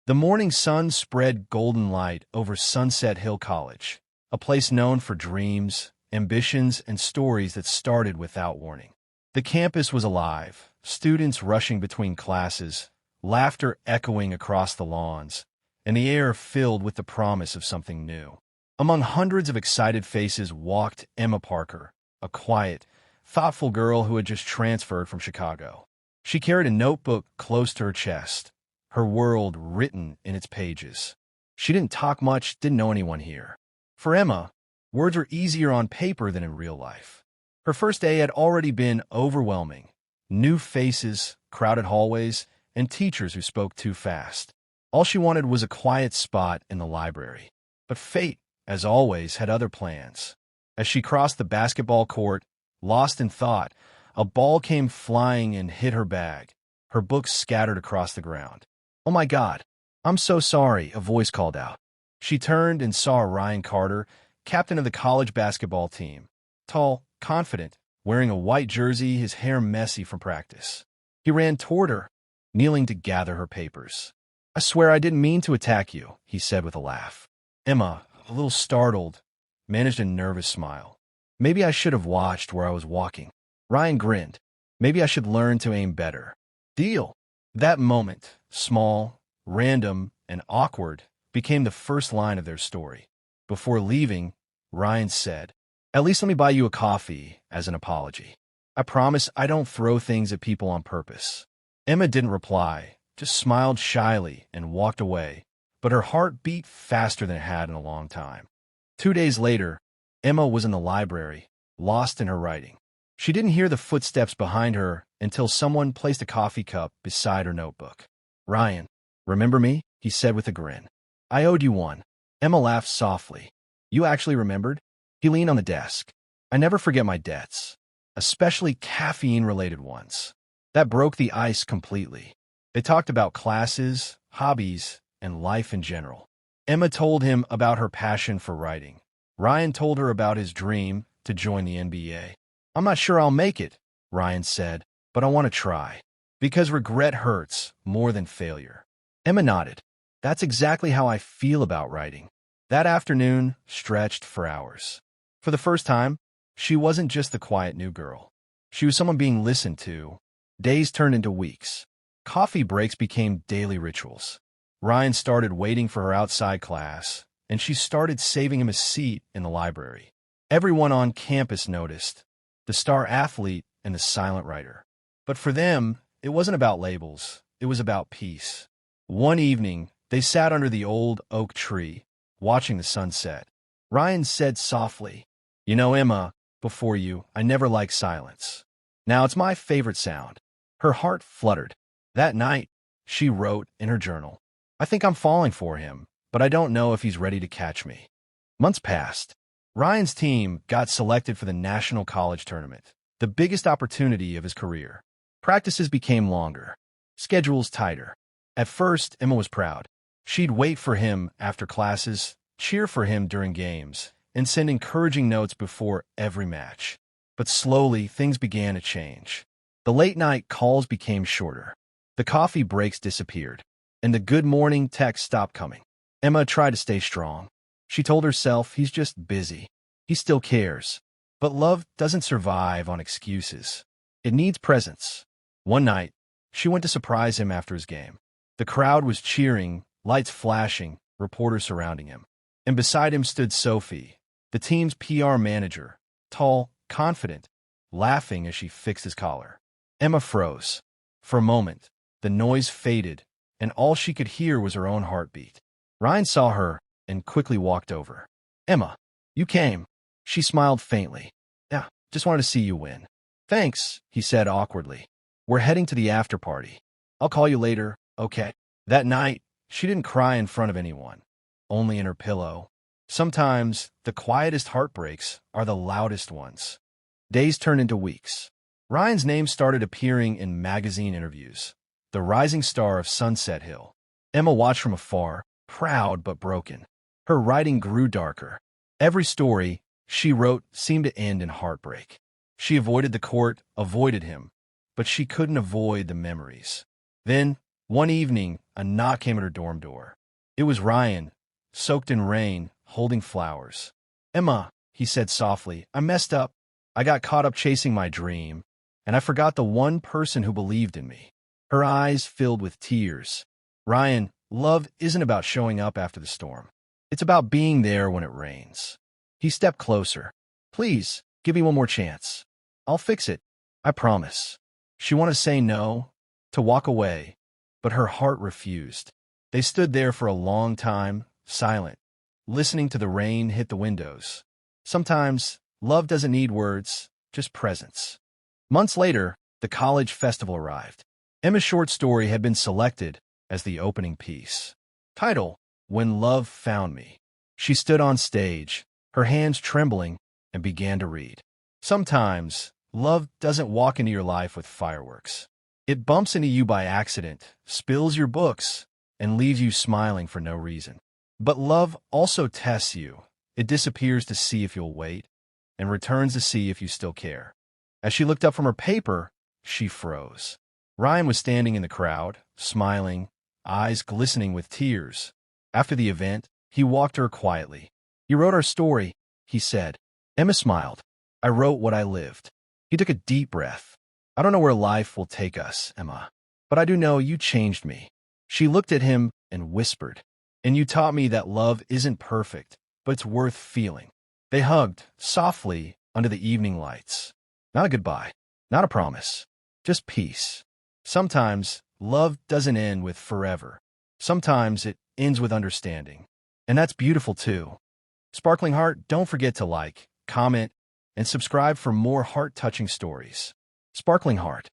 The morning sun spread golden light over Sunset Hill College, a place known for dreams, ambitions, and stories that started without warning. The campus was alive, students rushing between classes, laughter echoing across the lawns, and the air filled with the promise of something new. Among hundreds of excited faces walked Emma Parker, a quiet, thoughtful girl who had just transferred from Chicago. She carried a notebook close to her chest, her world written in its pages. She didn't talk much, didn't know anyone here. For Emma, words were easier on paper than in real life. Her first day had already been overwhelming. New faces, crowded hallways, and teachers who spoke too fast. All she wanted was a quiet spot in the library. But fate, as always, had other plans. As she crossed the basketball court, lost in thought, a ball came flying and hit her bag. Her books scattered across the ground. "Oh my God, I'm so sorry," a voice called out. She turned and saw Ryan Carter, captain of the college basketball team. Tall, confident, wearing a white jersey, his hair messy from practice. He ran toward her, kneeling to gather her papers. "I swear I didn't mean to attack you," he said with a laugh. Emma, a little startled, managed a nervous smile. "Maybe I should have watched where I was walking." Ryan grinned. "Maybe I should learn to aim better." "Deal." That moment, small, random, and awkward, became the first line of their story. Before leaving, Ryan said, "At least let me buy you a coffee as an apology. I promise I don't throw things at people on purpose." Emma didn't reply, just smiled shyly and walked away, but her heart beat faster than it had in a long time. 2 days later, Emma was in the library, lost in her writing. She didn't hear the footsteps behind her until someone placed a coffee cup beside her notebook. "Ryan, remember me?" he said with a grin. "I owed you one." Emma laughed softly. "You actually remembered?" He leaned on the desk. "I never forget my debts, especially caffeine-related ones." That broke the ice completely. They talked about classes, hobbies, and life in general. Emma told him about her passion for writing. Ryan told her about his dream to join the NBA. "I'm not sure I'll make it," Ryan said, "but I want to try. Because regret hurts more than failure." Emma nodded. "That's exactly how I feel about writing." That afternoon stretched for hours. For the first time, she wasn't just the quiet new girl. She was someone being listened to. Days turned into weeks. Coffee breaks became daily rituals. Ryan started waiting for her outside class, and she started saving him a seat in the library. Everyone on campus noticed, the star athlete and the silent writer. But for them, it wasn't about labels. It was about peace. One evening, they sat under the old oak tree, watching the sunset. Ryan said softly, "You know, Emma, before you, I never liked silence. Now it's my favorite sound." Her heart fluttered. That night, she wrote in her journal, "I think I'm falling for him, but I don't know if he's ready to catch me." Months passed. Ryan's team got selected for the National College Tournament, the biggest opportunity of his career. Practices became longer, schedules tighter. At first, Emma was proud. She'd wait for him after classes, cheer for him during games, and send encouraging notes before every match. But slowly, things began to change. The late-night calls became shorter. The coffee breaks disappeared, and the good morning texts stopped coming. Emma tried to stay strong. She told herself he's just busy. He still cares. But love doesn't survive on excuses. It needs presence. One night, she went to surprise him after his game. The crowd was cheering, lights flashing, reporters surrounding him. And beside him stood Sophie, the team's PR manager, tall, confident, laughing as she fixed his collar. Emma froze. For a moment, the noise faded, and all she could hear was her own heartbeat. Ryan saw her and quickly walked over. "Emma, you came." She smiled faintly. "Yeah, just wanted to see you win." "Thanks," he said awkwardly. "We're heading to the after party. I'll call you later, okay?" That night, she didn't cry in front of anyone, only in her pillow. Sometimes, the quietest heartbreaks are the loudest ones. Days turned into weeks. Ryan's name started appearing in magazine interviews, the rising star of Sunset Hill. Emma watched from afar, proud but broken. Her writing grew darker. Every story she wrote seemed to end in heartbreak. She avoided the court, avoided him, but she couldn't avoid the memories. Then, One evening, a knock came at her dorm door. It was Ryan, soaked in rain, holding flowers. "Emma," he said softly, "I messed up. I got caught up chasing my dream, and I forgot the one person who believed in me." Her eyes filled with tears. "Ryan, love isn't about showing up after the storm. It's about being there when it rains." He stepped closer. "Please, give me one more chance. I'll fix it. I promise." She wanted to say no, to walk away, but her heart refused. They stood there for a long time, silent, listening to the rain hit the windows. Sometimes, love doesn't need words, just presence. Months later, the college festival arrived. Emma's short story had been selected as the opening piece. Title: When Love Found Me. She stood on stage, her hands trembling, and began to read. Sometimes, love doesn't walk into your life with fireworks. It bumps into you by accident, spills your books, and leaves you smiling for no reason. But love also tests you. It disappears to see if you'll wait, and returns to see if you still care. As she looked up from her paper, she froze. Ryan was standing in the crowd, smiling, eyes glistening with tears. After the event, he walked to her quietly. "You wrote our story," he said. Emma smiled. "I wrote what I lived." He took a deep breath. "I don't know where life will take us, Emma, but I do know you changed me." She looked at him and whispered, "And you taught me that love isn't perfect, but it's worth feeling." They hugged, softly, under the evening lights. Not a goodbye, not a promise, just peace. Sometimes, love doesn't end with forever. Sometimes it ends with understanding. And that's beautiful too. Sparkling Heart, don't forget to like, comment, and subscribe for more heart-touching stories. Sparkling Heart.